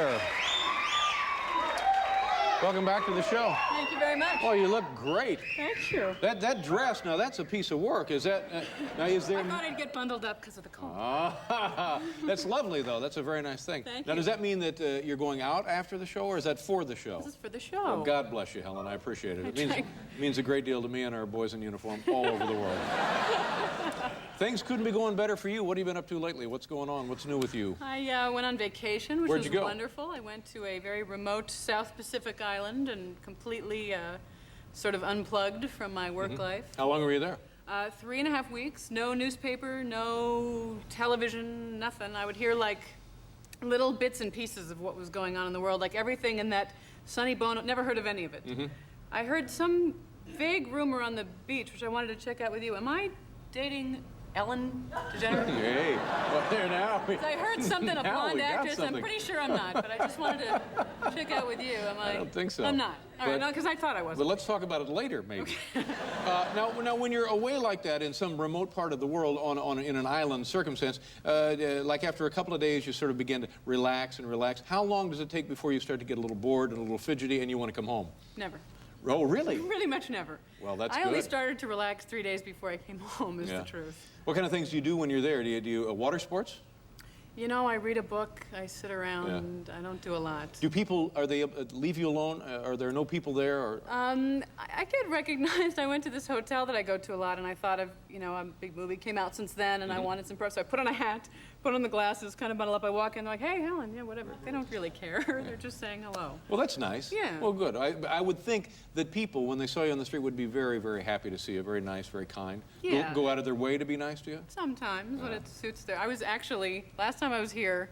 sir. Welcome back to the show. Thank you very much. Oh, you look great. Thank you. That dress, now that's a piece of work. Is that, now is there... I thought I'd get bundled up because of the cold. Ah, that's lovely, though. That's a very nice thing. Thank now, you. does that mean that you're going out after the show, or is that for the show? This is for the show. Well, God bless you, Helen. I appreciate it. It means a great deal to me and our boys in uniform all over the world. Things couldn't be going better for you. What have you been up to lately? What's going on? What's new with you? I went on vacation, which Where'd was you go? wonderful. I went to a very remote South Pacific island and completely sort of unplugged from my work life. How long were you there? 3.5 weeks. No newspaper, no television, nothing. I would hear like little bits and pieces of what was going on in the world, like everything in that sunny Bono. Never heard of any of it. I heard some vague rumor on the beach, which I wanted to check out with you. Am I dating Ellen DeGeneres? Hey, well, there now. I heard something, a Now blonde we got actress. something. I'm pretty sure I'm not, but I just wanted to check out with you. Am I? I don't think so. I'm not. All right, But- no, because I thought I was. But let's talk about it later, maybe. Now, when you're away like that in some remote part of the world in an island circumstance, like after a couple of days, you sort of begin to relax and relax. How long does it take before you start to get a little bored and a little fidgety and you want to come home? Never. Oh, really? Really much never. Well, that's I only good. started to relax 3 days before I came home, is the truth. What kind of things do you do when you're there? Do you do water sports? You know, I read a book, I sit around, I don't do a lot. Do people, are they leave you alone? Are there no people there? Or? I get recognized. I went to this hotel that I go to a lot, and I thought of, you know, a big movie came out since then, and I wanted some press. So I put on a hat, put on the glasses, kind of bundle up. I walk in, they're like, hey, Helen, yeah, whatever. They don't really care. They're just saying hello. Well, that's nice. Yeah. Well, good. I would think that people, when they saw you on the street, would be very, very happy to see you. Very nice, very kind. Yeah. Go out of their way to be nice to you? Sometimes, when it suits their... I was actually, last time I was here,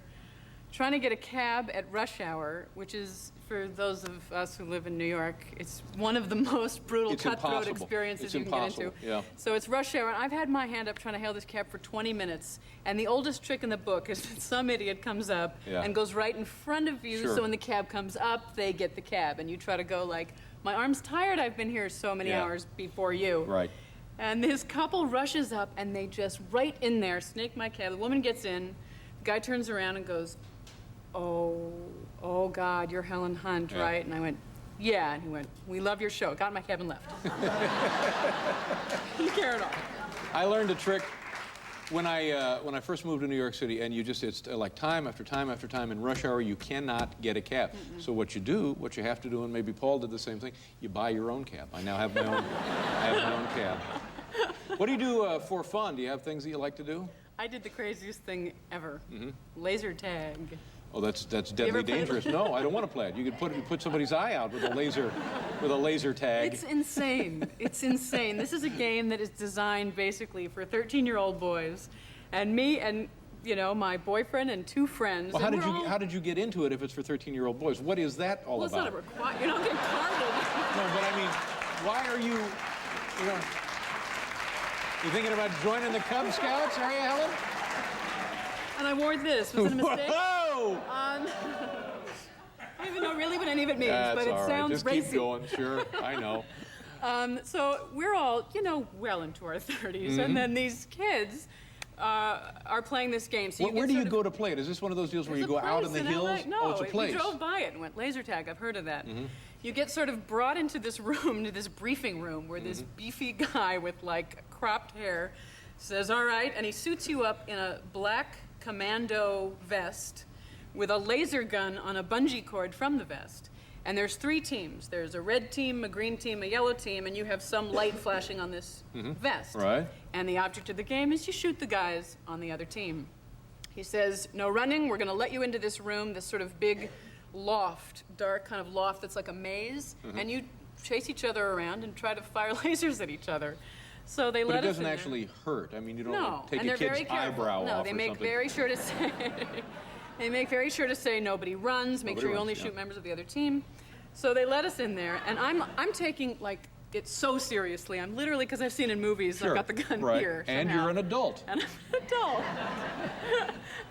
trying to get a cab at rush hour, which is, for those of us who live in New York, it's one of the most brutal, cutthroat experiences you can get into. Yeah. So it's rush hour, and I've had my hand up trying to hail this cab for 20 minutes, and the oldest trick in the book is that some idiot comes up and goes right in front of you, so when the cab comes up, they get the cab, and you try to go like, my arm's tired, I've been here so many hours before you. Right. And this couple rushes up, and they just, right in there, snake my cab. The woman gets in, the guy turns around and goes, oh God, you're Helen Hunt, right? And I went, yeah. And he went, we love your show. Got in my cab and left. He cared at all. I learned a trick when I first moved to New York City, and it's like time after time after time in rush hour, you cannot get a cab. So what you have to do, and maybe Paul did the same thing, you buy your own cab. I now have my own, cab. What do you do for fun? Do you have things that you like to do? I did the craziest thing ever. Laser tag. Oh, that's deadly dangerous. No, I don't want to play it. You could put somebody's eye out with a laser tag. It's insane. It's insane. This is a game that is designed basically for 13-year-old boys, and me and, you know, my boyfriend and 2 friends. Well, how did you get into it if it's for 13-year-old boys? What is that all Well, about? it's not a requirement. You're not getting carded. No, but I mean, why are you thinking about joining the Cub Scouts, are you, Helen? And I wore this. Was it a mistake? Whoa! I don't even know really what any of it means, That's but it all right. sounds Just racy. keep going, sure, I know. So we're all, you know, well into our 30s, and then these kids are playing this game. So Where do you go to play it? Is this one of those deals where you go out in the hills? LA. No, oh, it's a place. we drove by it and went, laser tag, I've heard of that. You get sort of brought into this room, to this briefing room, where this beefy guy with, like, cropped hair says, all right, and he suits you up in a black commando vest with a laser gun on a bungee cord from the vest. And there's 3 teams. There's a red team, a green team, a yellow team, and you have some light flashing on this vest. Right. And the object of the game is you shoot the guys on the other team. He says, no running, we're gonna let you into this room, this sort of big loft, dark kind of loft that's like a maze, and you chase each other around and try to fire lasers at each other. So they let us in. But it doesn't there. actually hurt. I mean, you don't No, take and a they're very kid's careful. eyebrow No, off they or make something. very sure to say they make very sure to say nobody runs. Make Nobody sure you runs, only yeah. shoot members of the other team. So they let us in there, and I'm taking like it so seriously. I'm literally, because I've seen in movies, Sure. I've got the gun Right. here. And somehow. you're an adult. And I'm an adult.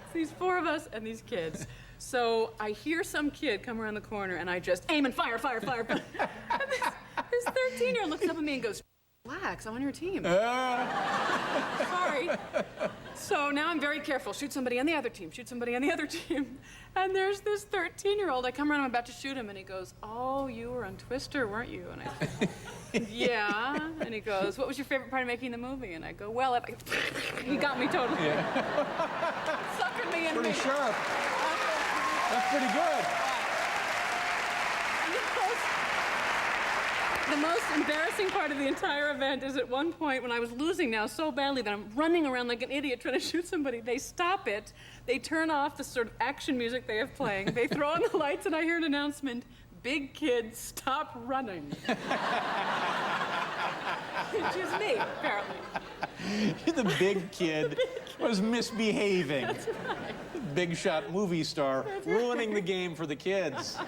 It's these 4 of us and these kids. So I hear some kid come around the corner, and I just aim and fire, fire, fire. And this 13-year-old looks up at me and goes, Relax, I'm on your team. Sorry. So now I'm very careful. Shoot somebody on the other team, shoot somebody on the other team. And there's this 13-year-old. I come around, I'm about to shoot him, and he goes, "Oh, you were on Twister, weren't you?" And I said, "Yeah." And he goes, "What was your favorite part of making the movie?" And I go, "Well, he got me totally." Yeah. Suckered me into Pretty sharp. That's pretty good. The most embarrassing part of the entire event is at one point when I was losing now so badly that I'm running around like an idiot trying to shoot somebody. They stop it. They turn off the sort of action music they have playing. They throw on the lights, and I hear an announcement, "Big kid, stop running." Which is me, apparently. The big kid was misbehaving. That's right. Big shot movie star ruining the game for the kids.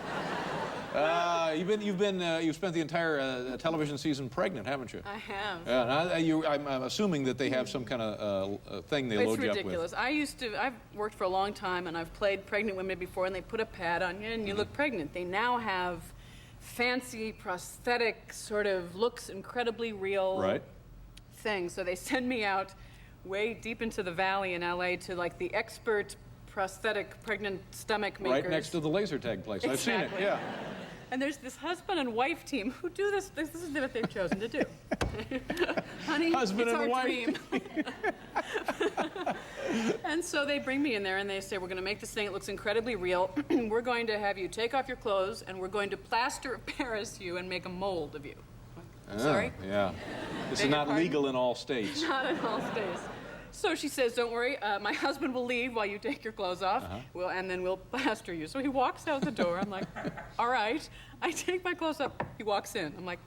You've spent the entire television season pregnant, haven't you? I have. I'm assuming that they have some kind of thing they load you up with. It's ridiculous. I've worked for a long time, and I've played pregnant women before, and they put a pad on you, and you look pregnant. They now have fancy prosthetic, sort of looks incredibly real things. So they send me out way deep into the valley in LA to like the expert prosthetic pregnant stomach makers. Right next to the laser tag place. Exactly. I've seen it, yeah. And there's this husband and wife team who do this. This is what they've chosen to do. Honey, husband it's and our wife. dream. And so they bring me in there and they say, "We're going to make this thing. It looks incredibly real. We're going to have you take off your clothes, and we're going to plaster of Paris you and make a mold of you." Sorry? Yeah. This is not legal in all states. Not in all states. So she says, "Don't worry, my husband will leave while you take your clothes off, and then we'll plaster you." So he walks out the door. I'm like, "All right." I take my clothes up. He walks in. I'm like,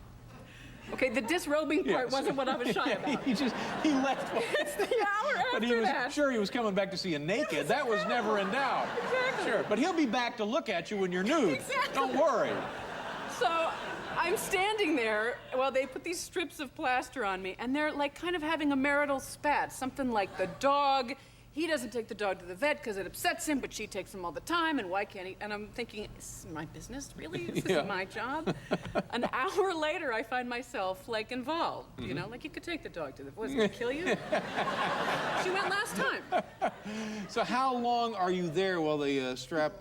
okay, the disrobing part wasn't what I was shy about. he left. It's the hour after But he was that. sure he was coming back to see you naked. That was never in doubt. Exactly. Sure, but he'll be back to look at you when you're nude. Exactly. Don't worry. So I'm standing there while they put these strips of plaster on me, and they're like kind of having a marital spat. Something like the dog, he doesn't take the dog to the vet because it upsets him, but she takes him all the time, and why can't he? And I'm thinking, is this my business, really? Is this my job? An hour later, I find myself like involved, you know? Like you could take the dog to the vet. Was it going to kill you? She went last time. So how long are you there while they slop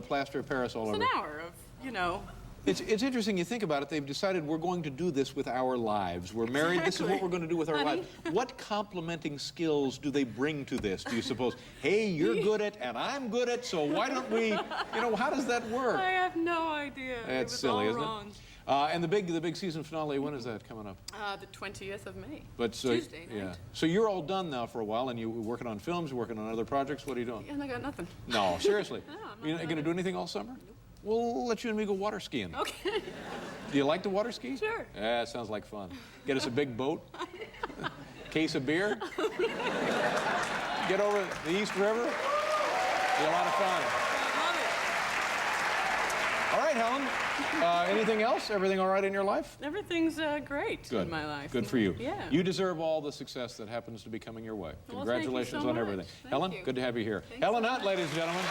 plaster of Paris all over? It's an hour of, you know. It's interesting you think about it. They've decided we're going to do this with our lives. We're married. This is what we're going to do with our lives. What complementing skills do they bring to this, do you suppose? Hey, you're good at, and I'm good at, so why don't we, you know, how does that work? I have no idea. That's silly, isn't it? And the big season finale, when is that coming up? The 20th of May. But so, Tuesday night. Yeah. So you're all done now for a while, and you're working on films, you're working on other projects. What are you doing? And I got nothing. No, seriously. No, I'm not You're going to do anything all summer? Nope. We'll let you and me go water skiing. Okay. Do you like to water ski? Sure. Yeah, it sounds like fun. Get us a big boat, case of beer, get over the East River. Be a lot of fun. All right, Helen. Anything else? Everything all right in your life? Everything's great in my life. Good for you. Yeah. You deserve all the success that happens to be coming your way. Well, Congratulations thank you so on much. everything. Thank Helen, you. good to have you here. Thanks Helen so Hunt, much. ladies and gentlemen.